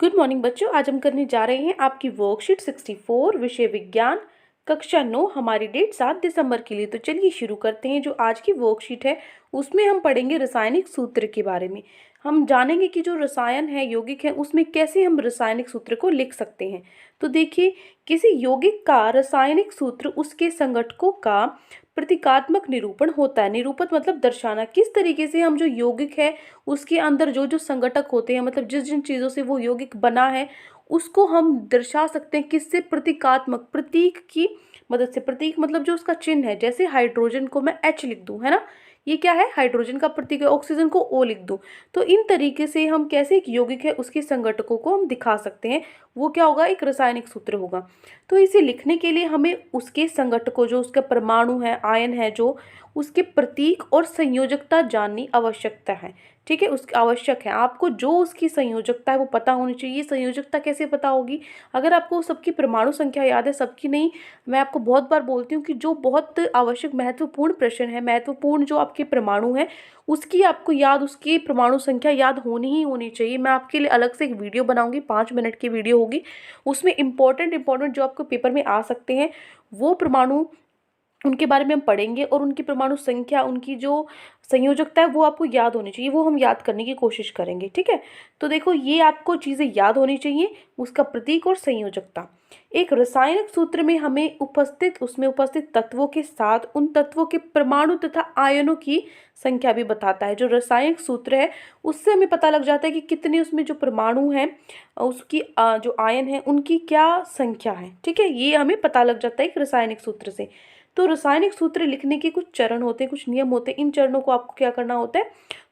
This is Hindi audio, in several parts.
गुड मॉर्निंग बच्चों। आज हम करने जा रहे हैं आपकी वर्कशीट 64 विषय विज्ञान कक्षा 9। हमारी डेट 7 दिसंबर के लिए। तो चलिए शुरू करते हैं। जो आज की वर्कशीट है उसमें हम पढ़ेंगे रासायनिक सूत्र के बारे में। हम जानेंगे कि जो रसायन है यौगिक है उसमें कैसे हम रासायनिक सूत्र को लिख सकते हैं। तो देखिए, किसी यौगिक का रासायनिक सूत्र उसके संघटकों का प्रतीकात्मक निरूपण होता है। निरूपण मतलब दर्शाना। किस तरीके से हम जो यौगिक है उसके अंदर जो जो संघटक होते हैं, मतलब जिस जिन चीज़ों से वो यौगिक बना है उसको हम दर्शा सकते हैं। किससे? प्रतीकात्मक, प्रतीक की मदद से। प्रतीक मतलब जो उसका चिन्ह है। जैसे हाइड्रोजन को मैं H लिख दूं, है ना, ये क्या है? हाइड्रोजन का प्रतीक है। ऑक्सीजन को O लिख दूं। तो इन तरीके से हम कैसे एक यौगिक है उसके संघटकों को हम दिखा सकते हैं। वो क्या होगा? एक रासायनिक सूत्र होगा। तो इसे लिखने के लिए हमें उसके संघटकों, जो उसका परमाणु है, आयन है, जो उसके प्रतीक और संयोजकता जाननी आवश्यकता है। ठीक है, उसकी आवश्यक है। आपको जो उसकी संयोजकता है वो पता होनी चाहिए। संयोजकता कैसे पता होगी? अगर आपको सबकी परमाणु संख्या याद है, सबकी नहीं, मैं आपको बहुत बार बोलती हूँ कि जो बहुत आवश्यक महत्वपूर्ण प्रश्न है, महत्वपूर्ण जो आपके परमाणु है उसकी आपको याद, उसकी परमाणु संख्या याद होनी ही होनी चाहिए। मैं आपके लिए अलग से एक वीडियो बनाऊंगी, 5 मिनट की वीडियो होगी। उसमें इंपॉर्टेंट जो आपको पेपर में आ सकते हैं वो परमाणु, उनके बारे में हम पढ़ेंगे और उनकी परमाणु संख्या, उनकी जो संयोजकता है वो आपको याद होनी चाहिए। वो हम याद करने की कोशिश करेंगे। ठीक है, तो देखो ये आपको चीज़ें याद होनी चाहिए, उसका प्रतीक और संयोजकता। एक रासायनिक सूत्र में हमें उसमें उपस्थित तत्वों के साथ उन तत्वों के परमाणु तथा आयनों की संख्या भी बताता है। जो रासायनिक सूत्र है उससे हमें पता लग जाता है कि कितने उसमें जो परमाणु हैं, उसकी जो आयन है उनकी क्या संख्या है। ठीक है, ये हमें पता लग जाता है एक रासायनिक सूत्र से। तो रासायनिक सूत्र लिखने के कुछ चरण होते हैं, कुछ नियम होते हैं। इन चरणों को आपको क्या करना होता है?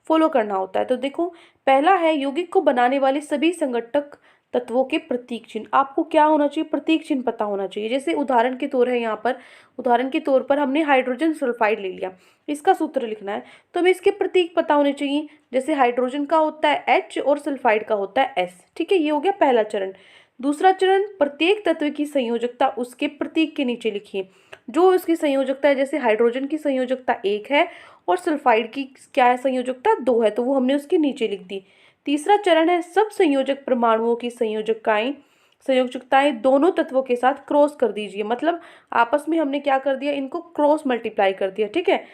फॉलो करना होता है। तो देखो, पहला है यौगिक को बनाने वाले सभी संघटक तत्वों के प्रतीक चिन्ह। आपको क्या होना चाहिए? प्रतीक चिन्ह पता होना चाहिए। जैसे उदाहरण के तौर है, यहाँ पर उदाहरण के तौर पर हमने हाइड्रोजन सल्फाइड ले लिया, इसका सूत्र लिखना है तो हमें इसके प्रतीक पता होने चाहिए। जैसे हाइड्रोजन का होता है H और सल्फाइड का होता है S। ठीक है, ये हो गया पहला चरण। दूसरा चरण, प्रत्येक तत्व की संयोजकता उसके प्रतीक के नीचे लिखिए। जो उसकी संयोजकता है, जैसे हाइड्रोजन की संयोजकता 1 है और सल्फाइड की क्या है? संयोजकता 2 है, तो वो हमने उसके नीचे लिख दी। तीसरा चरण है, सब संयोजक परमाणुओं की संयोजकताएं दोनों तत्वों के साथ क्रॉस कर दीजिए। मतलब आपस में हमने क्या कर दिया? इनको क्रॉस मल्टीप्लाई कर दिया। ठीक है,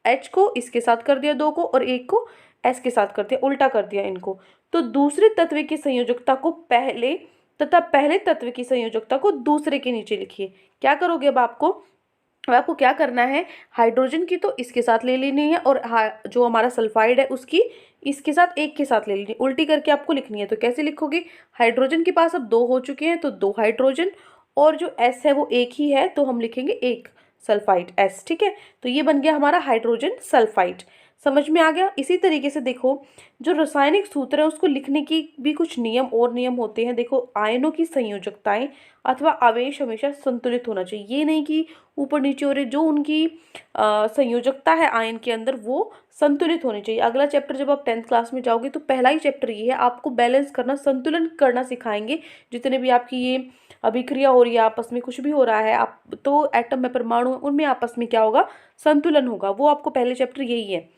H को इसके साथ कर दिया 2 को, और 1 को S के साथ कर दिया, उल्टा कर दिया इनको। तो दूसरे तत्व की संयोजकता को पहले तथा पहले तत्व की संयोजकता को दूसरे के नीचे लिखिए। क्या करोगे? अब आपको क्या करना है? हाइड्रोजन की तो इसके साथ ले लेनी है, और जो हमारा सल्फाइड है उसकी इसके साथ, एक के साथ ले लेनी है। उल्टी करके आपको लिखनी है। तो कैसे लिखोगे? हाइड्रोजन के पास अब 2 हो चुके हैं तो 2 हाइड्रोजन, और जो S है वो 1 ही है तो हम लिखेंगे 1 सल्फाइड S। ठीक है, तो ये बन गया हमारा हाइड्रोजन सल्फाइड। समझ में आ गया? इसी तरीके से देखो, जो रासायनिक सूत्र है उसको लिखने की भी कुछ नियम होते हैं। देखो, आयनों की संयोजकताएं अथवा आवेश हमेशा संतुलित होना चाहिए। ये नहीं कि ऊपर नीचे हो रहे। जो उनकी संयोजकता है आयन के अंदर वो संतुलित होनी चाहिए। अगला चैप्टर जब आप 10th क्लास में जाओगे तो पहला ही चैप्टर ये है, आपको बैलेंस करना, संतुलन करना सिखाएंगे। जितने भी आपकी ये अभिक्रिया हो रही है, आपस में कुछ भी हो रहा है, आप तो एटम में परमाणु उनमें आपस में क्या होगा? संतुलन होगा। वो आपको पहले चैप्टर यही है।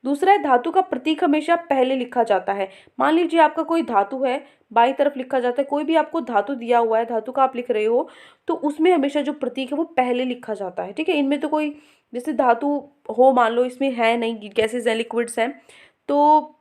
दूसरा है, धातु का प्रतीक हमेशा पहले लिखा जाता है। मान लीजिए आपका कोई धातु है, बाईं तरफ लिखा जाता है। कोई भी आपको धातु दिया हुआ है, धातु का आप लिख रहे हो, तो उसमें हमेशा जो प्रतीक है वो पहले लिखा जाता है। ठीक है, इनमें तो कोई, जैसे धातु हो, मान लो इसमें है नहीं, गैसेज हैं, लिक्विड्स हैं, तो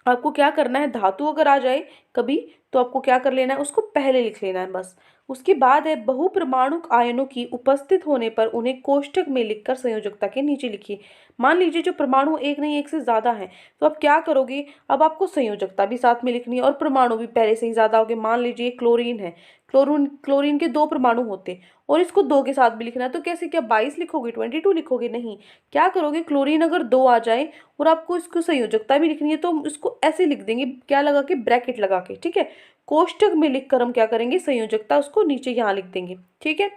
आपको क्या करना है? धातु अगर आ जाए कभी तो आपको क्या कर लेना है? उसको पहले लिख लेना है बस। उसके बाद है, बहुपरमाणुक आयनों की उपस्थित होने पर उन्हें कोष्ठक में लिखकर संयोजकता के नीचे लिखिए। मान लीजिए जो परमाणु एक नहीं, एक से ज्यादा है, तो आप क्या करोगे? अब आपको संयोजकता भी साथ में लिखनी है और परमाणु भी पहले से ही ज्यादा हो गए। मान लीजिए क्लोरीन है, क्लोरीन के 2 परमाणु होते और इसको 2 के साथ भी लिखना है, तो कैसे? क्या 22 लिखोगे? 22 लिखोगे? नहीं। क्या करोगे? क्लोरीन अगर 2 आ जाए और आपको इसको संयोजकता भी लिखनी है तो हम इसको ऐसे लिख देंगे, क्या लगा के? ब्रैकेट लगा के। ठीक है, कोष्ठक में लिखकर हम क्या करेंगे? संयोजकता उसको नीचे यहाँ लिख देंगे। ठीक है,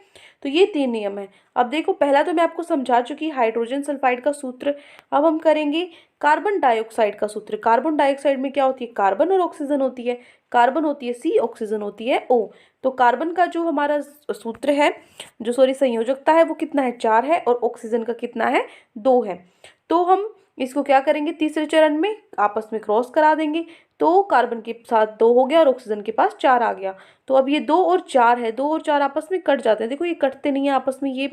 तो ये 3 नियम है। अब देखो, पहला तो मैं आपको समझा चुकी हाइड्रोजन सल्फाइड का सूत्र। अब हम करेंगे कार्बन डाइऑक्साइड का सूत्र। कार्बन डाइऑक्साइड में क्या होती है? कार्बन और ऑक्सीजन होती है। कार्बन होती है C, ऑक्सीजन होती है O। तो कार्बन का जो हमारा सूत्र है, जो सॉरी संयोजकता है, वो कितना है? 4 है, और ऑक्सीजन का कितना है? 2 है। तो हम इसको क्या करेंगे, तीसरे चरण में आपस में क्रॉस करा देंगे। तो कार्बन के साथ 2 हो गया और ऑक्सीजन के पास 4 आ गया। तो अब ये 2 और 4 है, 2 और 4 आपस में कट जाते हैं। देखो ये कटते नहीं है आपस में, ये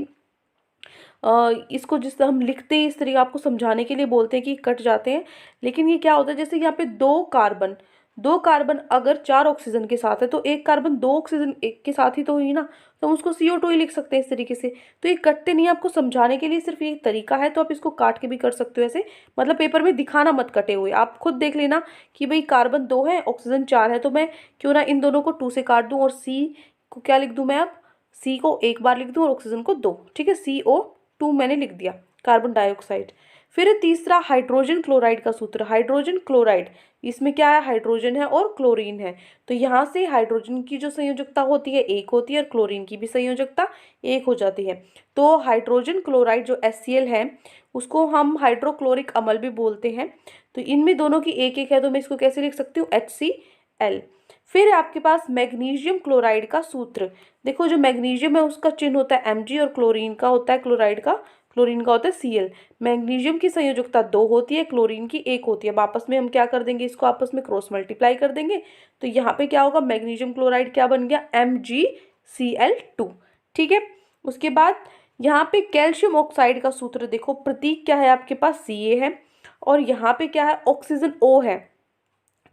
इसको जिस हम लिखते हैं इस तरीके, आपको समझाने के लिए बोलते हैं कि कट जाते हैं। लेकिन ये क्या होता है, जैसे यहाँ पे 2 कार्बन अगर 4 ऑक्सीजन के साथ है तो एक कार्बन 2 ऑक्सीजन एक के साथ ही तो हुई ना, तो हम उसको CO2 ही लिख सकते हैं इस तरीके से। तो ये कटते नहीं है, आपको समझाने के लिए सिर्फ ये तरीका है। तो आप इसको काट के भी कर सकते हो ऐसे, मतलब पेपर में दिखाना मत कटे हुए, आप खुद देख लेना कि भाई कार्बन 2 है, ऑक्सीजन 4 है, तो मैं क्यों ना इन दोनों को 2 से काट दूं और C को क्या लिख दूं मैं, अब C को एक बार लिख दूं और ऑक्सीजन को 2। ठीक है, CO2 मैंने लिख दिया, कार्बन डाइऑक्साइड। फिर तीसरा हाइड्रोजन क्लोराइड का सूत्र। हाइड्रोजन क्लोराइड, इसमें क्या है, हाइड्रोजन है और क्लोरीन है। तो यहाँ से हाइड्रोजन की जो संयोजकता होती है 1 होती है और क्लोरीन की भी संयोजकता 1 हो जाती है। तो हाइड्रोजन क्लोराइड जो HCl है उसको हम हाइड्रोक्लोरिक अम्ल भी बोलते हैं। तो इनमें दोनों की 1-1 है, तो मैं इसको कैसे लिख सकती हूँ, HCl। फिर आपके पास मैग्नीशियम क्लोराइड का सूत्र। देखो जो मैग्नीशियम है उसका चिन्ह होता है Mg और क्लोरीन का होता है, क्लोरीन का होता है Cl। मैग्नीशियम की संयोजकता 2 होती है, क्लोरीन की 1 होती है। अब आपस में हम क्या कर देंगे, इसको आपस में क्रॉस मल्टीप्लाई कर देंगे। तो यहाँ पे क्या होगा, मैग्नीशियम क्लोराइड क्या बन गया, MgCl2। ठीक है, उसके बाद यहाँ पे कैल्शियम ऑक्साइड का सूत्र देखो, प्रतीक क्या है आपके पास, Ca है और यहाँ पे क्या है, ऑक्सीजन O है,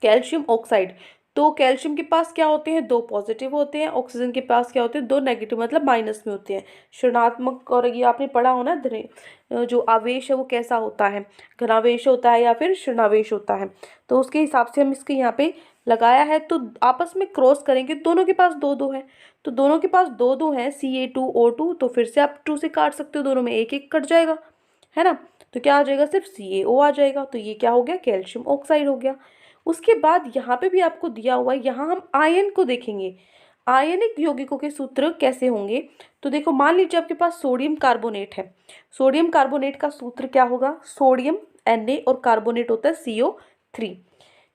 कैल्शियम ऑक्साइड। तो कैल्शियम के पास क्या होते हैं, 2 पॉजिटिव होते हैं, ऑक्सीजन के पास क्या होते हैं, 2 नेगेटिव, मतलब माइनस में होते हैं। ऋणात्मक, और ये आपने पढ़ा हो ना, जो आवेश है वो कैसा होता है, घनावेश होता है या फिर ऋणावेश होता है। तो उसके हिसाब से हम इसके यहाँ पे लगाया है। तो आपस में क्रॉस करेंगे, दोनों के पास 2-2 है, तो दोनों के पास 2-2 है, Ca2O2। तो फिर से आप 2 से काट सकते हो, दोनों में 1-1 कट जाएगा, है ना। तो क्या आ जाएगा, सिर्फ CaO आ जाएगा। तो ये क्या हो गया, कैल्शियम ऑक्साइड हो गया। उसके बाद यहाँ पे भी आपको दिया हुआ है, यहाँ हम आयन को देखेंगे, आयनिक यौगिकों के सूत्र कैसे होंगे। तो देखो मान लीजिए आपके पास सोडियम कार्बोनेट है, सोडियम कार्बोनेट का सूत्र क्या होगा, सोडियम Na और कार्बोनेट होता है CO3।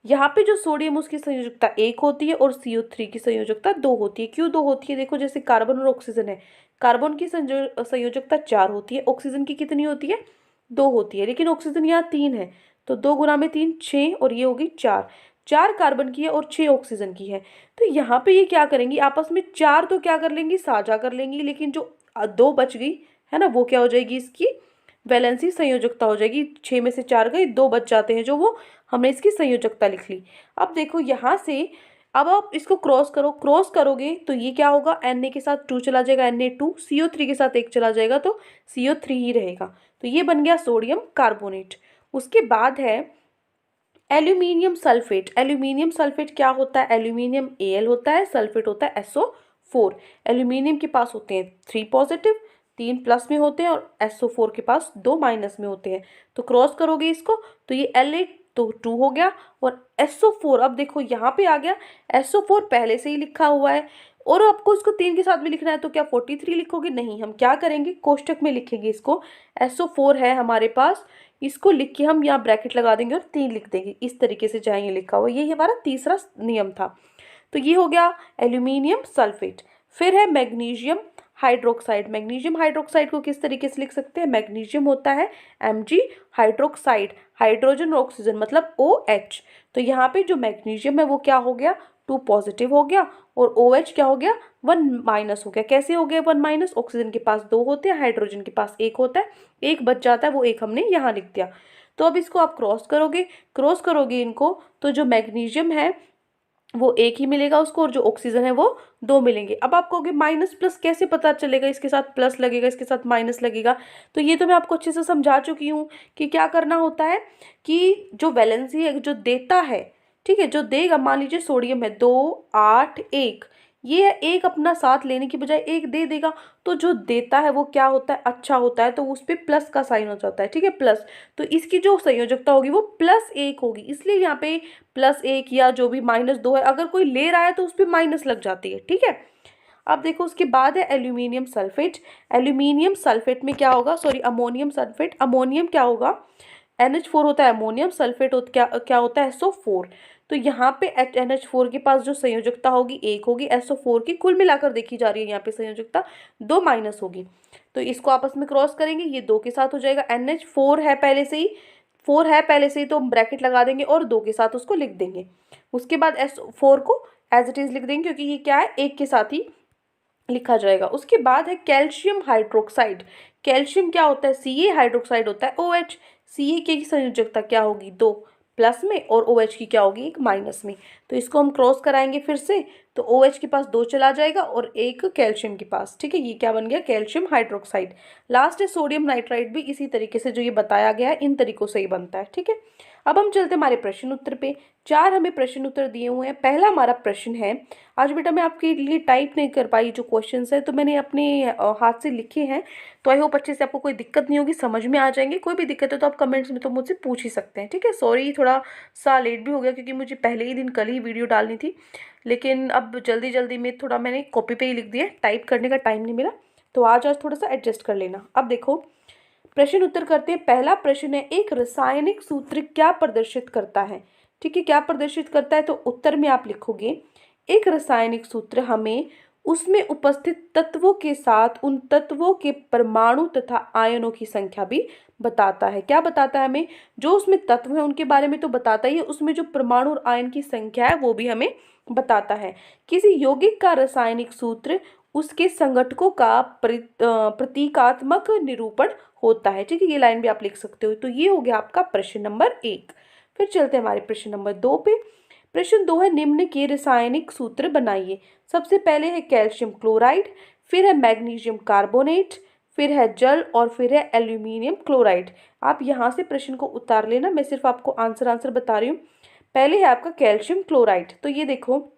यहाँ पे जो सोडियम उसकी संयोजकता 1 होती है और CO3 की संयोजकता 2 होती है। क्यों 2 होती है, देखो जैसे कार्बन और ऑक्सीजन है, कार्बन की संयोजकता 4 होती है, ऑक्सीजन की कितनी होती है, 2 होती है, लेकिन ऑक्सीजन यहाँ 3 है, तो 2 गुना में 3 6 और ये होगी 4, 4 कार्बन की है और 6 ऑक्सीजन की है। तो यहाँ पे ये क्या करेंगी, आपस में 4 तो क्या कर लेंगी, साझा कर लेंगी, लेकिन जो 2 बच गई है ना, वो क्या हो जाएगी, इसकी वैलेंसी संयोजकता हो जाएगी। 6 में से 4 गए, 2 बच जाते हैं, जो वो हमने इसकी संयोजकता लिख ली। अब देखो यहाँ से, अब आप इसको क्रॉस करो, क्रॉस करोगे तो ये क्या होगा, Na के साथ 2 चला जाएगा, Na2, CO3 के साथ 1 चला जाएगा तो CO3 ही रहेगा। तो ये बन गया सोडियम कार्बोनेट। उसके बाद है एल्यूमिनियम सल्फेट। एल्यूमिनियम सल्फेट क्या होता है, एल्यूमिनियम Al होता है, सल्फेट होता है SO4। एल्यूमिनियम के पास होते हैं 3 पॉजिटिव, 3 प्लस में होते हैं और SO4 के पास 2 माइनस में होते हैं। तो क्रॉस करोगे इसको तो ये La तो 2 हो गया और SO4, अब देखो यहाँ पे आ गया, SO4 पहले से ही लिखा हुआ है और आपको इसको 3 के साथ भी लिखना है, तो क्या 43 लिखोगे, नहीं, हम क्या करेंगे, कोष्टक में लिखेंगे इसको। SO4 है हमारे पास, इसको लिख के हम यहाँ ब्रैकेट लगा देंगे और 3 लिख देंगे, इस तरीके से जाएंगे लिखा हुआ, यही हमारा तीसरा नियम था। तो ये हो गया एल्यूमिनियम सल्फेट। फिर है मैग्नीशियम हाइड्रोक्साइड। मैग्नीशियम हाइड्रोक्साइड को किस तरीके से लिख सकते हैं, मैग्नीशियम होता है Mg, हाइड्रोक्साइड हाइड्रोजन और ऑक्सीजन मतलब OH। तो यहाँ पे जो मैग्नीशियम है वो क्या हो गया, 2 पॉजिटिव हो गया और OH क्या हो गया, 1 माइनस हो गया। कैसे हो गया 1 माइनस, ऑक्सीजन के पास 2 होते हैं, हाइड्रोजन के पास 1 होता है, 1 बच जाता है, वो 1 हमने यहाँ लिख दिया। तो अब इसको आप क्रॉस करोगे इनको, तो जो मैग्नीशियम है वो 1 ही मिलेगा उसको और जो ऑक्सीजन है वो 2 मिलेंगे। अब आप कहोगे माइनस प्लस कैसे पता चलेगा, इसके साथ प्लस लगेगा, इसके साथ माइनस लगेगा। तो ये तो मैं आपको अच्छे से समझा चुकी हूँ कि क्या करना होता है कि जो वैलेंसी है, जो देता है, ठीक है, जो देगा, मान लीजिए सोडियम है 2 8 1, ये एक अपना साथ लेने की बजाय 1 दे देगा, तो जो देता है वो क्या होता है, अच्छा होता है, तो उस पर प्लस का साइन हो जाता है, ठीक है, प्लस। तो इसकी जो संयोजकता होगी वो +1 होगी, इसलिए यहाँ पे +1 या जो भी -2 है, अगर कोई ले रहा है तो उस पर माइनस लग जाती है, ठीक है। अब देखो उसके बाद है एल्यूमिनियम सल्फेट। एल्यूमिनियम सल्फेट में क्या होगा, सॉरी अमोनियम सल्फेट, अमोनियम क्या होगा, NH4 होता है, अमोनियम सल्फेट क्या होता है, SO4। तो यहाँ पे NH4 के पास जो संयोजकता होगी 1 होगी, SO4 की कुल मिलाकर देखी जा रही है यहाँ पे संयोजकता 2 माइनस होगी। तो इसको आपस में क्रॉस करेंगे, ये 2 के साथ हो जाएगा, NH4 है पहले से ही, 4 है पहले से ही तो हम ब्रैकेट लगा देंगे और 2 के साथ उसको लिख देंगे। उसके बाद S4 को एज इट इज़ लिख देंगे क्योंकि ये क्या है, 1 के साथ ही लिखा जाएगा। उसके बाद है कैल्शियम हाइड्रोक्साइड। कैल्शियम क्या होता है, Ca, हाइड्रोक्साइड होता है OH। Ca की संयोजकता क्या होगी, 2 प्लस में, और OH की क्या होगी, 1 माइनस में। तो इसको हम क्रॉस कराएंगे फिर से, तो OH के पास 2 चला जाएगा और 1 कैल्शियम के पास, ठीक है। ये क्या बन गया, कैल्शियम हाइड्रोक्साइड। लास्ट है सोडियम नाइट्राइड, भी इसी तरीके से जो ये बताया गया है इन तरीकों से ही बनता है, ठीक है। अब हम चलते हैं हमारे प्रश्न उत्तर पे। 4 हमें प्रश्न उत्तर दिए हुए हैं। पहला हमारा प्रश्न है, आज बेटा मैं आपके लिए टाइप नहीं कर पाई जो क्वेश्चंस है, तो मैंने अपने हाथ से लिखे हैं, तो आई होप अच्छे से आपको कोई दिक्कत नहीं होगी, समझ में आ जाएंगे। कोई भी दिक्कत है तो आप कमेंट्स में तो मुझसे पूछ ही सकते हैं, ठीक है। सॉरी थोड़ा सा लेट भी हो गया क्योंकि मुझे पहले ही दिन कल ही वीडियो डालनी थी, लेकिन अब जल्दी जल्दी में थोड़ा मैंने कॉपी पे ही लिख दिया, टाइप करने का टाइम नहीं मिला, तो आज थोड़ा सा एडजस्ट कर लेना। अब देखो प्रश्न उत्तर करते हैं। पहला प्रश्न है, एक रासायनिक सूत्र क्या प्रदर्शित करता है, ठीक है। क्या प्रदर्शित करता है, तो उत्तर में आप लिखोगे एक रासायनिक सूत्र हमें उसमें उपस्थित तत्वों के साथ उन तत्वों के परमाणु तथा आयनों की संख्या भी बताता है। क्या बताता है हमें, जो उसमें तत्व है उनके बारे में तो बताता ही है, उसमें जो परमाणु और आयन की संख्या है वो भी हमें बताता है। किसी यौगिक का रासायनिक सूत्र उसके संघटकों का प्रतीकात्मक निरूपण होता है, ठीक है। ये लाइन भी आप लिख सकते हो। तो ये हो गया आपका प्रश्न नंबर 1। फिर चलते हैं हमारे प्रश्न नंबर 2 पे। प्रश्न 2 है, निम्न के रासायनिक सूत्र बनाइए। सबसे पहले है कैल्शियम क्लोराइड, फिर है मैग्नीशियम कार्बोनेट, फिर है जल, और फिर है एल्यूमिनियम क्लोराइड। आप यहाँ से प्रश्न को उतार लेना, मैं सिर्फ आपको आंसर बता रही हूँ। पहले है आपका कैल्शियम क्लोराइड, तो ये देखो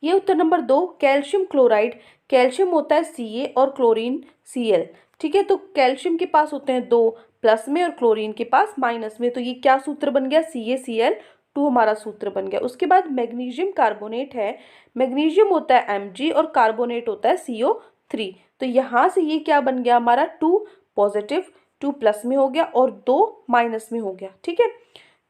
ये उत्तर नंबर 2 कैल्शियम क्लोराइड। कैल्शियम होता है Ca और क्लोरीन Cl, ठीक है। तो कैल्शियम के पास होते हैं 2 प्लस में और क्लोरीन के पास माइनस में, तो ये क्या सूत्र बन गया, CaCl2 हमारा सूत्र बन गया। उसके बाद मैग्नीशियम कार्बोनेट है, मैग्नीशियम होता है Mg और कार्बोनेट होता है CO3, तो यहाँ से ये क्या बन गया हमारा 2 पॉजिटिव, 2 प्लस में हो गया और 2 माइनस में हो गया, ठीक है।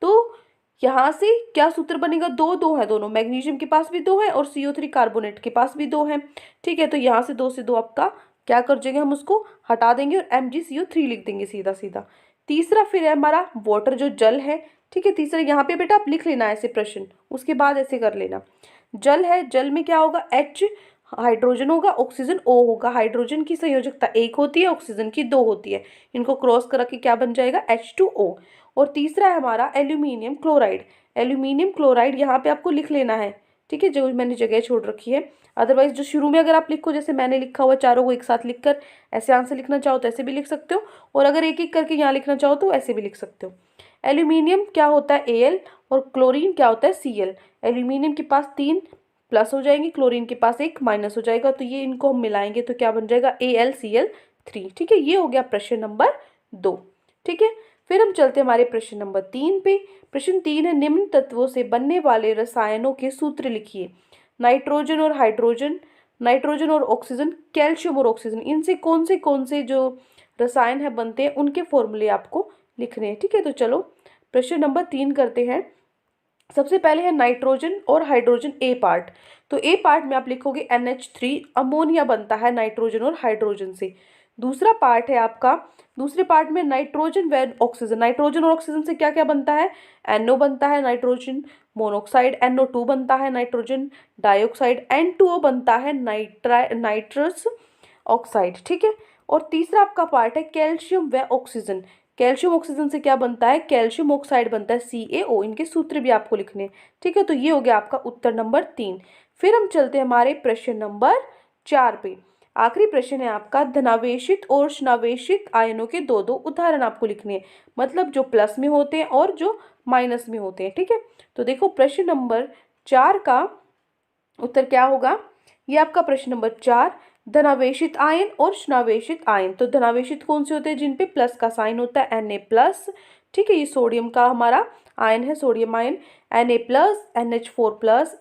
तो यहाँ से क्या सूत्र बनेगा, 2 2 है दोनों, मैग्नीशियम के पास भी 2 है और CO3 कार्बोनेट के पास भी 2 है, ठीक है। तो यहाँ से 2 से 2 आपका क्या कर देंगे, हम उसको हटा देंगे और MgCO3 लिख देंगे सीधा सीधा। तीसरा फिर है हमारा वाटर, जो जल है, ठीक है। तीसरा यहाँ पे बेटा आप लिख लेना ऐसे प्रश्न, उसके बाद ऐसे कर लेना। जल है, जल में क्या होगा, H हाइड्रोजन होगा, ऑक्सीजन O होगा। हाइड्रोजन की संयोजकता 1 होती है, ऑक्सीजन की 2 होती है, इनको क्रॉस करा के क्या बन जाएगा, H2O। और तीसरा है हमारा एल्यूमिनियम क्लोराइड। एल्यूमिनियम क्लोराइड यहाँ पे आपको लिख लेना है, ठीक है, जो मैंने जगह छोड़ रखी है। अदरवाइज जो शुरू में अगर आप लिखो, जैसे मैंने लिखा हुआ चारों को एक साथ लिखकर ऐसे आंसर लिखना चाहो तो ऐसे भी लिख सकते हो, और अगर एक एक करके यहाँ लिखना चाहो तो ऐसे भी लिख सकते हो। एल्यूमिनियम क्या होता है Al, और क्लोरीन क्या होता है Cl। एल्यूमिनियम के पास 3 प्लस हो जाएंगे, क्लोरीन के पास 1 माइनस हो जाएगा, तो ये इनको हम मिलाएंगे तो क्या बन जाएगा, AlCl3, ठीक है। ये हो गया प्रश्न नंबर 2, ठीक है। फिर हम चलते हैं हमारे प्रश्न नंबर 3 पे। प्रश्न 3 है, निम्न तत्वों से बनने वाले रसायनों के सूत्र लिखिए। नाइट्रोजन और हाइड्रोजन, नाइट्रोजन और ऑक्सीजन, कैल्शियम और ऑक्सीजन, इनसे कौन से जो रसायन है बनते हैं उनके फॉर्मूले आपको लिखने हैं, ठीक है। तो चलो प्रश्न नंबर 3 करते हैं। सबसे पहले है नाइट्रोजन और हाइड्रोजन ए पार्ट, तो ए पार्ट में आप लिखोगे NH3, अमोनिया बनता है नाइट्रोजन और हाइड्रोजन से। दूसरा पार्ट है आपका, दूसरे पार्ट में नाइट्रोजन व ऑक्सीजन, नाइट्रोजन और ऑक्सीजन से क्या क्या बनता है, NO बनता है, नाइट्रोजन मोनोऑक्साइड, NO2 बनता है, नाइट्रोजन डाइऑक्साइड, N2O बनता है, नाइट्रस ऑक्साइड, ठीक है। और तीसरा आपका पार्ट है कैल्शियम व ऑक्सीजन। कैल्शियम ऑक्सीजन से क्या बनता है, कैल्शियम ऑक्साइड बनता है CaO, इनके सूत्र भी आपको लिखने, ठीक है। तो ये हो गया आपका उत्तर नंबर 3। फिर हम चलते हैं हमारे प्रश्न नंबर 4 पे। आखिरी प्रश्न है आपका, धनावेशित और ऋणावेशित आयनों के 2 2 उदाहरण आपको लिखने हैं, मतलब जो प्लस में होते हैं और जो माइनस में होते हैं, ठीक है। तो देखो प्रश्न नंबर 4 का उत्तर क्या होगा, ये आपका प्रश्न नंबर 4, धनावेशित आयन और ऋणावेशित आयन। तो धनावेशित कौन से होते हैं, जिन पे प्लस का साइन होता है, Na+, ठीक है। ये सोडियम का हमारा आयन है, sodium ion, Na+, NH4+,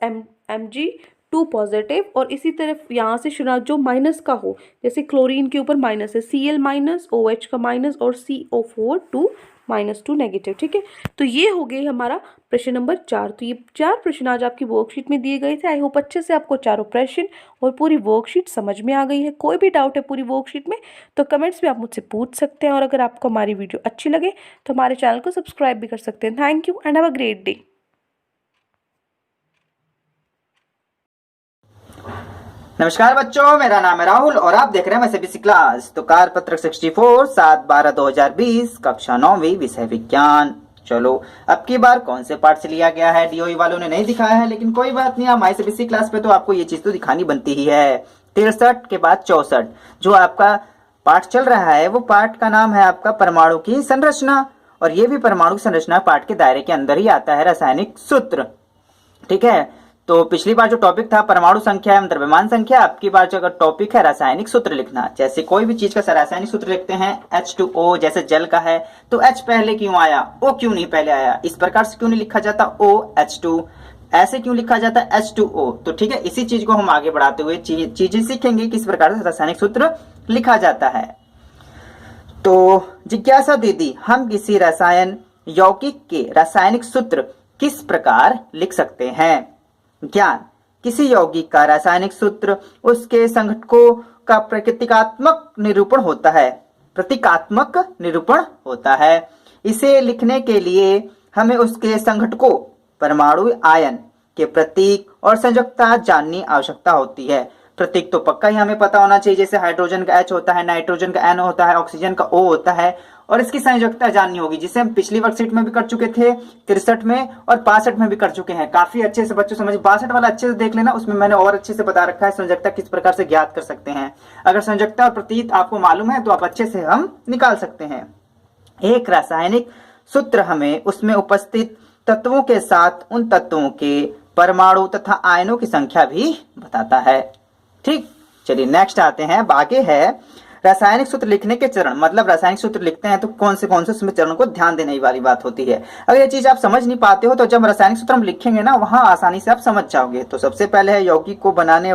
Mg2 positive, और इसी तरफ यहाँ से जो माइनस का हो, जैसे क्लोरीन के ऊपर माइनस है, Cl-, OH का माइनस और CO4 2 -2 नेगेटिव। ठीक है, तो ये हो गई हमारा प्रश्न नंबर 4। तो ये 4 प्रश्न आज आपकी वर्कशीट में दिए गए थे। आई होप अच्छे से आपको चारों प्रश्न और पूरी वर्कशीट समझ में आ गई है। कोई भी डाउट है पूरी वर्कशीट में तो कमेंट्स में आप मुझसे पूछ सकते हैं, और अगर आपको हमारी वीडियो अच्छी लगे तो हमारे चैनल को सब्सक्राइब भी कर सकते हैं। Thank you and have a great day. नमस्कार बच्चों, मेरा नाम है राहुल और आप देख रहे हैं सीबीएसई क्लास। तो कार्यपत्र 64 7/12/2020 कक्षा 9वीं विषय विज्ञान। चलो अब की बार कौन से पार्ट से लिया गया है डीओई वालों ने नहीं दिखाया है, लेकिन कोई बात नहीं, हमारे सीबीएसई क्लास पे तो आपको ये चीज तो दिखानी बनती ही है। 63 के बाद 64 जो आपका पार्ट चल रहा है, वो पार्ट का नाम है आपका परमाणु की संरचना, और ये भी परमाणु की संरचना पार्ट के दायरे के अंदर ही आता है, रासायनिक सूत्र। ठीक है, तो पिछली बार जो टॉपिक था परमाणु संख्या एवं द्रव्यमान संख्या, अब की बार जो अगर टॉपिक है रासायनिक सूत्र लिखना। जैसे कोई भी चीज का रासायनिक सूत्र लिखते हैं H2O, जैसे जल का है तो H पहले क्यों आया, O क्यों नहीं पहले आया, इस प्रकार से क्यों नहीं लिखा जाता OH2, ऐसे क्यों लिखा जाता है H2O। तो ठीक है, इसी चीज को हम आगे बढ़ाते हुए चीजें सीखेंगे किस प्रकार से रासायनिक सूत्र लिखा जाता है। तो जिज्ञासा दीदी, हम किसी रसायन यौगिक के रासायनिक सूत्र किस प्रकार लिख सकते हैं। ज्ञान, किसी यौगिक का रासायनिक सूत्र उसके संघटकों का प्रतीकात्मक निरूपण होता है, प्रतीकात्मक निरूपण होता है। इसे लिखने के लिए हमें उसके संघटकों, परमाणु आयन के प्रतीक और संयोजकता जाननी आवश्यकता होती है। प्रतीक तो पक्का ही हमें पता होना चाहिए, जैसे हाइड्रोजन का H होता है, नाइट्रोजन का N होता है, ऑक्सीजन का O होता है, और इसकी संयोजकता जाननी होगी, जिसे हम पिछली वर्कशीट में भी कर चुके थे, 63 में और 65 में भी कर चुके हैं। काफी अच्छे से बच्चों समझ, 62 वाला अच्छे से देख लेना, उसमें मैंने और अच्छे से बता रखा है संयोजकता किस प्रकार से ज्ञात कर सकते हैं। अगर संयोजकता और प्रतीक आपको मालूम है तो आप अच्छे से हम निकाल सकते हैं। एक रासायनिक सूत्र हमें उसमें उपस्थित तत्वों के साथ उन तत्वों के परमाणु तथा आयनों की संख्या भी बताता है। ठीक, चलिए नेक्स्ट आते हैं। आगे है रासायनिक सूत्र लिखने के चरण, मतलब रासायनिक सूत्र लिखते हैं तो कौन से उसमें चरणों को ध्यान देने वाली बात होती है। अगर ये चीज आप समझ नहीं पाते हो तो जब रासायनिक सूत्र हम लिखेंगे ना, वहां आसानी से आप समझ जाओगे। तो सबसे पहले है यौगिक को बनने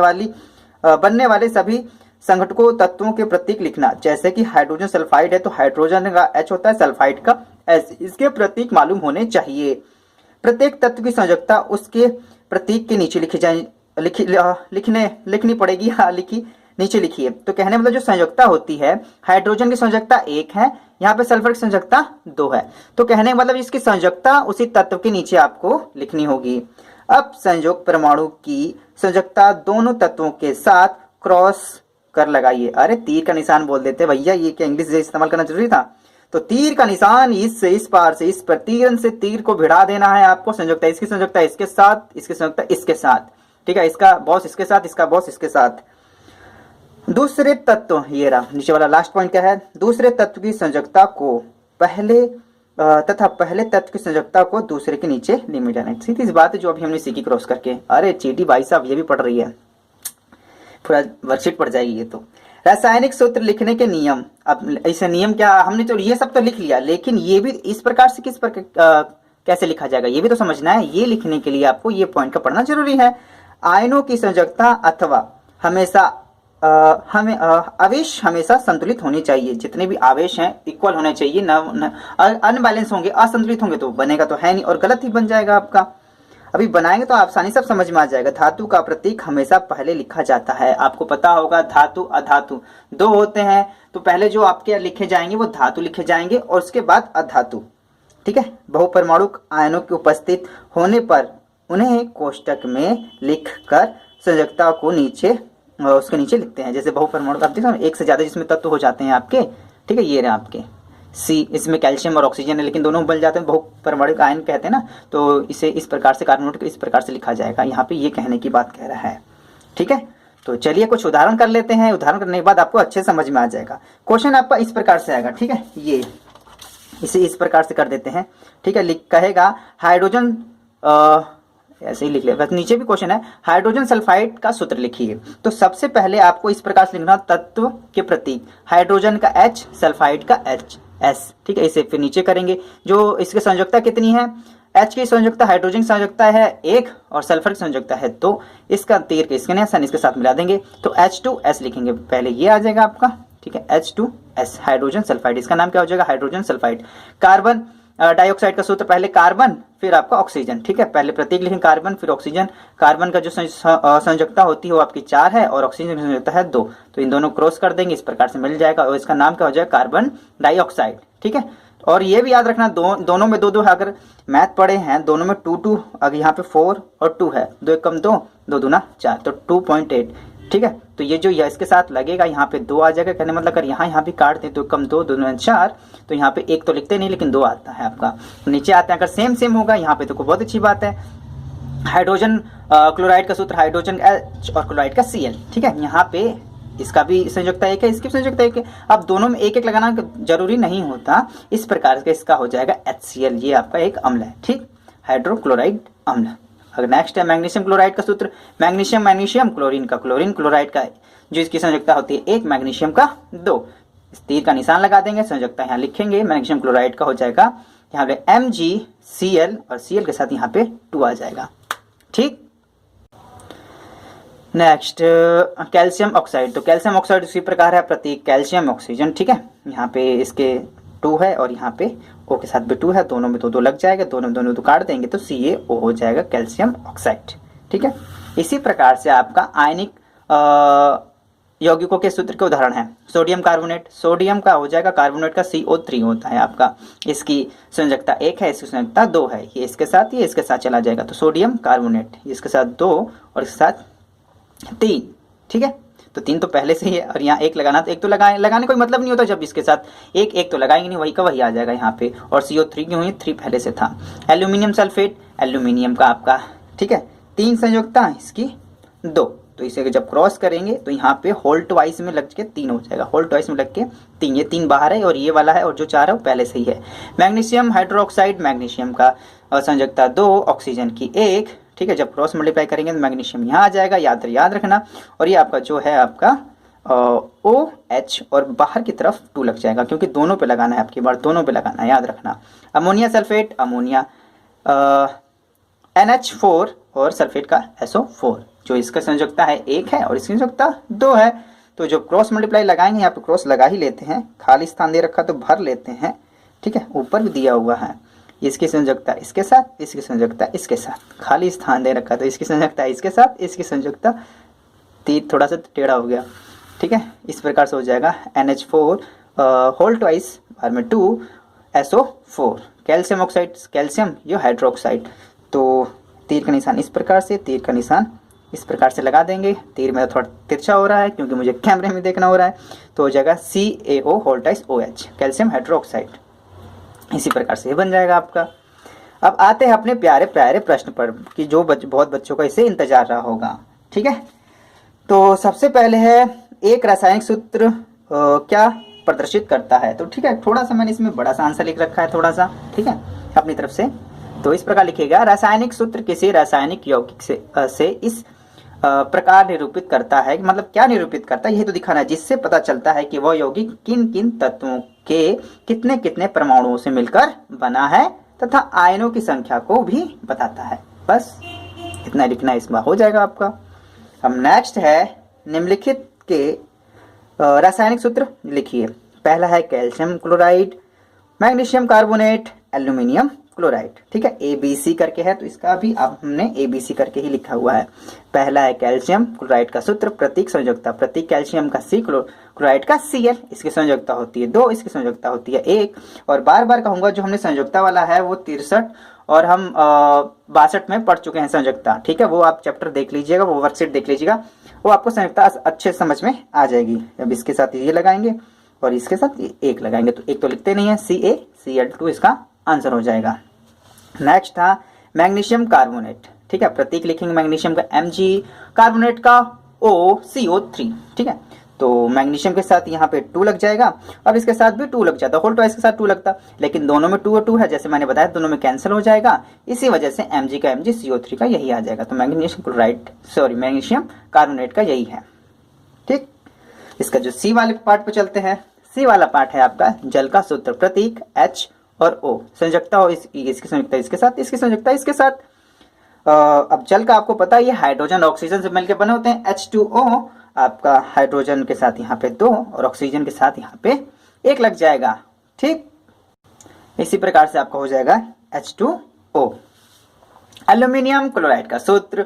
वाले सभी संघटकों तत्वों के प्रतीक लिखना। जैसे कि हाइड्रोजन सल्फाइड है तो हाइड्रोजन का H होता है, सल्फाइड का S, इसके प्रतीक मालूम होने चाहिए। प्रत्येक तत्व की संयोजकता उसके प्रतीक के नीचे लिखनी पड़ेगी। हाँ, नीचे लिखिए। तो कहने मतलब जो संयोजकता होती है, हाइड्रोजन की संयोजकता 1 है, यहाँ पे सल्फर की संयोजकता 2 है। तो कहने मतलब इसकी संयोजकता उसी तत्व के नीचे आपको लिखनी होगी। अब संयोग परमाणु की संयोजकता दोनों तत्वों के साथ क्रॉस कर लगाइए। अरे तीर का निशान बोल देते भैया, ये क्या इंग्लिश इस्तेमाल करना जरूरी था। तो तीर का निशान इस से इस पार से इस पर, तीर से तीर को भिड़ा देना है आपको। संयोजकता इसकी संयोजकता इसके साथ, इसकी संयोजकता इसके साथ। ठीक है, इसका बॉस इसके साथ, इसका बॉस इसके साथ। दूसरे तत्व, ये रहा नीचे वाला लास्ट पॉइंट क्या है, दूसरे तत्व की संयोजकता को पहले तत्व की संयोजकता को दूसरे के नीचे लिमिट जाना। सीधी सी बात है जो अभी हमने सीखी क्रॉस करके। अरे चीटी भाई साहब ये भी पढ़ रही है, पूरा वर्कशीट पढ़ जाएगी ये तो। रासायनिक सूत्र लिखने के नियम, अब ऐसे नियम क्या, हमने तो ये सब तो लिख लिया, लेकिन ये भी इस प्रकार से कैसे लिखा जाएगा ये भी तो समझना है। ये लिखने के लिए आपको ये पॉइंट का पढ़ना जरूरी है। आयनों की संयोजकता अथवा आवेश हमेशा संतुलित होनी चाहिए। जितने भी आवेश हैं इक्वल होने चाहिए, अनबैलेंस होंगे, असंतुलित होंगे तो बनेगा तो है नहीं, और गलत ही बन जाएगा आपका। अभी बनाएंगे तो आसानी सब समझ में आ जाएगा। धातु का प्रतीक हमेशा पहले लिखा जाता है। आपको पता होगा धातु अधातु 2 होते हैं, तो पहले जो आपके लिखे जाएंगे वो धातु लिखे जाएंगे और उसके बाद अधातु। ठीक है, बहुपरमाणु आयनों के उपस्थित होने पर उन्हें कोष्टक में लिखकर संयोजकता को उसके नीचे लिखते हैं। जैसे बहुपरमाणु आप देखो एक से ज्यादा जिसमें तत्व हो जाते हैं आपके। ठीक है, ये रहे आपके C, इसमें कैल्शियम और ऑक्सीजन है, लेकिन दोनों बन जाते हैं, बहुपरमाणु आयन कहते हैं ना। तो इसे इस प्रकार से कार्बोनेट इस प्रकार से लिखा जाएगा। यहाँ पे ये कहने की बात कह रहा है। ठीक है, तो चलिए कुछ उदाहरण कर लेते हैं। उदाहरण करने के बाद आपको अच्छे समझ में आ जाएगा। क्वेश्चन आपका इस प्रकार से आएगा। ठीक है, ये इसे इस प्रकार से कर देते हैं। ठीक है, कहेगा हाइड्रोजन, ऐसे ही लिख ले, बस नीचे भी क्वेश्चन है, हाइड्रोजन सल्फाइड का सूत्र लिखिए। तो सबसे पहले आपको इस प्रकार से लिखना, तत्व के प्रतीक, हाइड्रोजन का H, सल्फाइड का H S। ठीक है, इसे फिर नीचे करेंगे। जो इसकी संयोजकता कितनी है, H की संयोजकता, हाइड्रोजन की संयोजकता है 1 और सल्फर की संयोजकता है 2। इसका तीर के इसके साथ मिला देंगे तो H2S लिखेंगे। पहले ये आ जाएगा आपका। ठीक है, H2 एस, हाइड्रोजन सल्फाइड। इसका नाम क्या हो जाएगा? Hydrogen sulphide. कार्बन डाइऑक्साइड का सूत्र पहले कार्बन फिर आपका ऑक्सीजन, ठीक है, पहले प्रतीक लिखें कार्बन फिर ऑक्सीजन। कार्बन का जो संयोजकता होती है वो आपकी 4 है और ऑक्सीजन की संयोजकता है 2, तो इन दोनों क्रॉस कर देंगे, इस प्रकार से मिल जाएगा और इसका नाम क्या हो जाएगा? कार्बन डाइऑक्साइड, ठीक है। और ये भी याद रखना दोनों में 2 2 है, अगर मैथ पढ़े हैं दोनों में 2 2, अगर यहाँ पे 4 और 2 है, 2 1 2, 2 दूना 4, तो 2.8, ठीक है। तो ये जो इसके साथ लगेगा यहाँ पे 2 आ जाएगा, कहने मतलब अगर यहाँ भी काट दें तो कम 2 2 दूना 4, तो यहाँ पे 1 तो लिखते नहीं लेकिन 2 आता है आपका। तो नीचे आते हैं अगर सेम होगा यहाँ पे तो बहुत अच्छी बात है। हाइड्रोजन क्लोराइड का सूत्र हाइड्रोजन H और क्लोराइड का Cl, ठीक है। यहाँ पे इसका भी संयोजकता 1 है, इसकी भी संयोजकता 1 है। अब दोनों में 1 1 लगाना जरूरी नहीं होता, इस प्रकार से इसका हो जाएगा HCl, ये आपका एक अम्ल है, ठीक, हाइड्रोक्लोराइड अम्ल। अगर नेक्स्ट है मैग्नीशियम क्लोराइड का सूत्र, मैग्नीशियम क्लोरीन क्लोराइड का जो इसकी संयोजकता होती है 1, मैग्नीशियम का 2, इस तीर का निशान लगा देंगे, संयोजकता यहाँ लिखेंगे, मैग्नीशियम क्लोराइड का हो जाएगा यहाँ पे MgCl और Cl के साथ यहाँ पे 2 आ जाएगा, ठीक। नेक्स्ट कैल्शियम ऑक्साइड, तो कैल्शियम ऑक्साइड इसी प्रकार है, प्रतीक कैल्शियम ऑक्सीजन, ठीक है। यहाँ पे इसके 2 है और यहाँ पे O के साथ भी 2 है, दोनों में 2 2 लग जाएगा, दोनों तो काट देंगे तो CaO हो जाएगा कैल्शियम ऑक्साइड, ठीक है। इसी प्रकार से आपका आयनिक यौगिकों के सूत्र के उदाहरण है सोडियम कार्बोनेट, सोडियम का हो जाएगा कार्बोनेट का CO3 होता है आपका, इसकी संयोजकता 1 है, इसकी संयोजकता 2 है, ये इसके साथ चला जाएगा, तो सोडियम कार्बोनेट इसके साथ 2 और इसके साथ 3, ठीक है। तो 3 तो पहले से ही है और यहाँ 1 लगाना, तो 1 तो लगाने कोई मतलब नहीं होता, जब इसके साथ 1 तो लगाएंगे नहीं, वही का वही आ जाएगा यहाँ पे, और CO3 क्यों है? 3 पहले से था। एल्यूमिनियम सल्फेट, एल्यूमिनियम का आपका, ठीक है, 3 संयोजकता इसकी 2, तो इसे जब क्रॉस करेंगे तो यहाँ पे होल्ट वाइज में लग के 3 हो जाएगा, होल्ट वाइज में लग के 3, ये 3 बाहर है और ये वाला है और जो 4 है वो पहले से ही है। मैग्नीशियम हाइड्रोक्साइड, मैग्नीशियम का संयोजकता 2, ऑक्सीजन की 1, ठीक है। जब क्रॉस मल्टीप्लाई करेंगे तो मैग्नीशियम यहाँ आ जाएगा, याद रखना, और ये आपका जो है आपका OH और बाहर की तरफ 2 लग जाएगा, क्योंकि दोनों पे लगाना है, आपकी बार दोनों पे लगाना है, याद रखना। अमोनिया सल्फेट, अमोनिया NH4 और सल्फेट का SO4, जो इसका संयोजकता है 1 है और इसकी संयोजकता 2 है, तो जो क्रॉस मल्टीप्लाई लगाएंगे, यहाँ पे क्रॉस लगा ही लेते हैं, खाली स्थान दे रखा तो भर लेते हैं, ठीक है, ऊपर भी दिया हुआ है, इसकी संयोजकता इसके साथ, इसकी संयोजकता इसके साथ, खाली स्थान दे रखा तो इसकी संयोजकता इसके साथ, इसकी संयोजकता तीर थोड़ा सा टेढ़ा हो गया, ठीक है। इस प्रकार से हो जाएगा NH4 होल ट्वाइस बार में 2 SO4। कैल्शियम ऑक्साइड, कैल्शियम ये हाइड्रोक्साइड, तो तीर का निशान इस प्रकार से, तीर का निशान इस प्रकार से लगा देंगे, तीर में थोड़ा तिरछा हो रहा है क्योंकि मुझे कैमरे में देखना हो रहा है, तो हो जाएगा CaO whole twice OH, calcium hydroxide. इसी प्रकार से बन जाएगा आपका। अब आते हैं अपने प्यारे प्रश्न पर, कि जो बहुत बच्चों का इसे इंतजार रहा होगा, ठीक है। तो सबसे पहले है एक रासायनिक सूत्र क्या प्रदर्शित करता है, तो ठीक है, थोड़ा सा मैंने इसमें बड़ा सा आंसर लिख रखा है थोड़ा सा, ठीक है, अपनी तरफ से। तो इस प्रकार लिखिएगा, रासायनिक सूत्र किसी रासायनिक यौगिक से इस प्रकार निरूपित करता है, मतलब क्या निरूपित करता है, यही तो दिखाना है, जिससे पता चलता है कि वह यौगिक किन किन तत्वों के कितने कितने परमाणुओं से मिलकर बना है तथा आयनों की संख्या को भी बताता है। बस इतना लिखना, इसमें हो जाएगा आपका। अब नेक्स्ट है निम्नलिखित के रासायनिक सूत्र लिखिए। पहला है calcium chloride, magnesium carbonate, aluminium chloride, ठीक है, ABC करके है, तो इसका भी अब हमने ABC करके ही लिखा हुआ है। पहला है कैल्शियम क्लोराइड का सूत्र, प्रतीक संयोजकता, प्रतीक कैल्शियम का C, क्लोराइड का Cl, इसकी संयोजकता होती है 2, इसकी संयोजकता होती है 1, और बार बार कहूंगा जो हमने संयोजकता वाला है वो 63 और हम 62 में पढ़ चुके हैं संयोजकता, ठीक है, वो आप चैप्टर देख लीजिएगा, वो वर्कशीट देख लीजिएगा, वो आपको संयोजकता अच्छे समझ में आ जाएगी। अब इसके साथ ये लगाएंगे और इसके साथ 1 लगाएंगे, तो 1 तो लिखते नहीं है, CaCl2 इसका आंसर हो जाएगा। नेक्स्ट था मैग्नीशियम कार्बोनेट, ठीक है, प्रतीक लिखेंगे मैग्नीशियम का Mg, कार्बोनेट का CO3, ठीक है, तो मैग्नीशियम के साथ यहाँ पे 2 लग जाएगा, अब इसके साथ भी 2 लग जाता, होल ट्वाइस के साथ 2 लगता, लेकिन दोनों में 2 और 2 है, जैसे मैंने बताया दोनों में कैंसिल हो जाएगा, इसी वजह से Mg का Mg, CO3 का यही आ जाएगा, तो मैग्नीशियम कार्बोनेट का यही है, ठीक। इसका जो C वाले पार्ट पे चलते हैं, C वाला पार्ट है आपका जल का सूत्र, प्रतीक H और O, संयोजकता हो इसकी संयोजकता इसके साथ, इसकी संयोजकता इसके साथ। अब जल का आपको पता है ये हाइड्रोजन ऑक्सीजन से मिलकर बने होते हैं, H2O आपका हाइड्रोजन के साथ यहाँ पे 2 और ऑक्सीजन के साथ यहाँ पे एक लग जाएगा। ठीक, इसी प्रकार से आपका हो जाएगा H2O। एल्यूमिनियम क्लोराइड का सूत्र,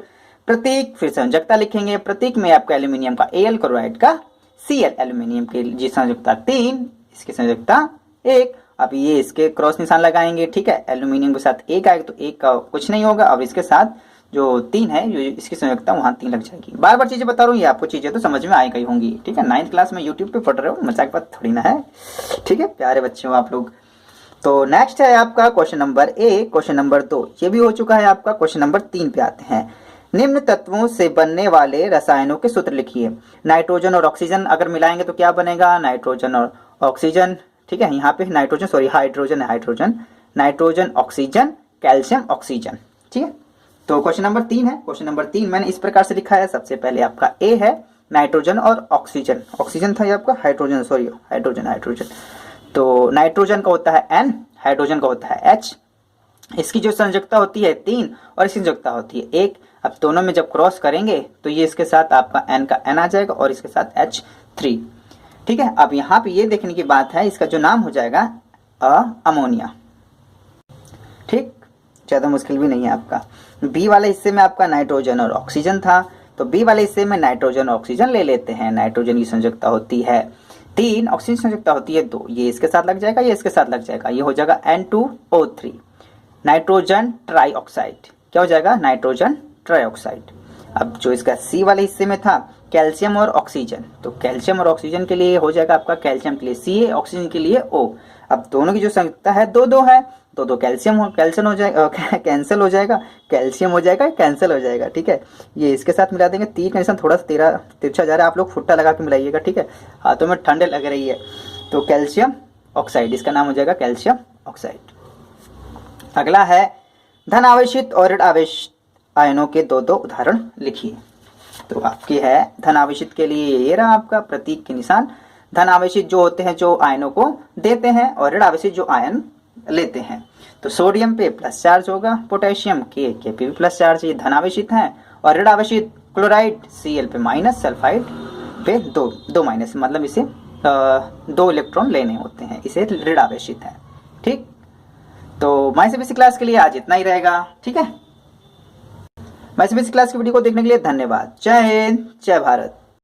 प्रतीक फिर संयोजकता लिखेंगे। प्रतीक में आपका एल्यूमिनियम का Al, क्लोराइड का Cl, एल्यूमिनियम की संयोजकता 3, इसकी संयोजकता 1। अब ये इसके क्रॉस निशान लगाएंगे। ठीक है, एल्यूमिनियम के साथ 1 आएगा तो 1 का कुछ नहीं होगा। अब इसके साथ जो 3 है, जो इसकी संयोजकता वहां 3 लग जाएगी। बार बार चीजें बता रहा हूँ, ये आपको चीजें तो समझ में आई गई होंगी। ठीक है, 9th क्लास में यूट्यूब पे पढ़ रहे हो, मजाक बात थोड़ी ना है। ठीक है, प्यारे बच्चे हो आप लोग। तो नेक्स्ट है आपका क्वेश्चन नंबर 1, क्वेश्चन नंबर 2 ये भी हो चुका है आपका। क्वेश्चन नंबर 3 पे आते हैं। निम्न तत्वों से बनने वाले रसायनों के सूत्र लिखिए। नाइट्रोजन और ऑक्सीजन अगर मिलाएंगे तो क्या बनेगा? नाइट्रोजन और ऑक्सीजन। ठीक है, यहाँ पे नाइट्रोजन, सॉरी हाइड्रोजन है, hydrogen, nitrogen oxygen, calcium oxygen. ठीक है, तो क्वेश्चन नंबर 3 है। क्वेश्चन नंबर 3 मैंने इस प्रकार से लिखा है। सबसे पहले आपका ए है नाइट्रोजन और ऑक्सीजन, ऑक्सीजन था ये आपका हाइड्रोजन, सॉरी हाइड्रोजन, हाइड्रोजन। तो नाइट्रोजन का होता है N, हाइड्रोजन का होता है H। इसकी जो संयोजकता होती है 3 और इसकी संयोजकता होती है 1। अब दोनों में जब क्रॉस करेंगे तो ये इसके साथ आपका N का N आ जाएगा और इसके साथ H3। ठीक है, अब यहाँ पे ये देखने की बात है, इसका जो नाम हो जाएगा अमोनिया। ठीक, ज्यादा मुश्किल भी नहीं है आपका। बी वाले हिस्से में आपका नाइट्रोजन और ऑक्सीजन था, तो बी वाले हिस्से में नाइट्रोजन और ऑक्सीजन ले लेते हैं। नाइट्रोजन की संयोजकता होती है 3, ऑक्सीजन संयोजकता होती है 2। ये इसके साथ लग जाएगा, ये इसके साथ लग जाएगा, ये हो जाएगा N2O3, नाइट्रोजन ट्राइऑक्साइड। क्या हो जाएगा? Nitrogen trioxide. अब जो इसका सी वाले हिस्से में था कैल्शियम और ऑक्सीजन, तो कैल्शियम और ऑक्सीजन के लिए हो जाएगा आपका, कैल्शियम के लिए Ca, ऑक्सीजन के लिए O। अब दोनों की जो संयोजकता है 2-2 है, तो कैल्शियम कैंसिल हो जाएगा, कैंसिल हो जाएगा, कैल्शियम हो जाएगा, कैंसिल हो जाएगा। ठीक है, ये इसके साथ मिला देंगे। 3 का निशान थोड़ा सा तिरछा जा रहा है, आप लोग फुट्टा लगा के मिलाइएगा। ठीक है, हाथों में ठंडे लग रही है, तो कैल्शियम ऑक्साइड, इसका नाम हो जाएगा कैल्शियम ऑक्साइड। अगला है धन आवेशित और ऋण आवेशित आयनों के 2-2 उदाहरण लिखिए। तो आपकी है धन आवेशित के लिए ये रहा आपका प्रतीक के निशान। धन आवेशित जो होते हैं जो आयनों को देते हैं, और ऋण आवेशित जो आयन लेते हैं। तो सोडियम पे प्लस चार्ज होगा, पोटेशियम के पे भी प्लस चार्ज, ये धन आवेशित है। और ऋण आवेशित क्लोराइड Cl पे माइनस, सल्फाइड पे 2 माइनस, मतलब इसे 2 इलेक्ट्रॉन लेने होते हैं, इसे ऋण आवेशित है। ठीक, तो माय सीबीएसई क्लास के लिए आज इतना ही रहेगा। ठीक है, माय सीबीएसई क्लास की वीडियो को देखने के लिए धन्यवाद। जय हिंद, जय भारत।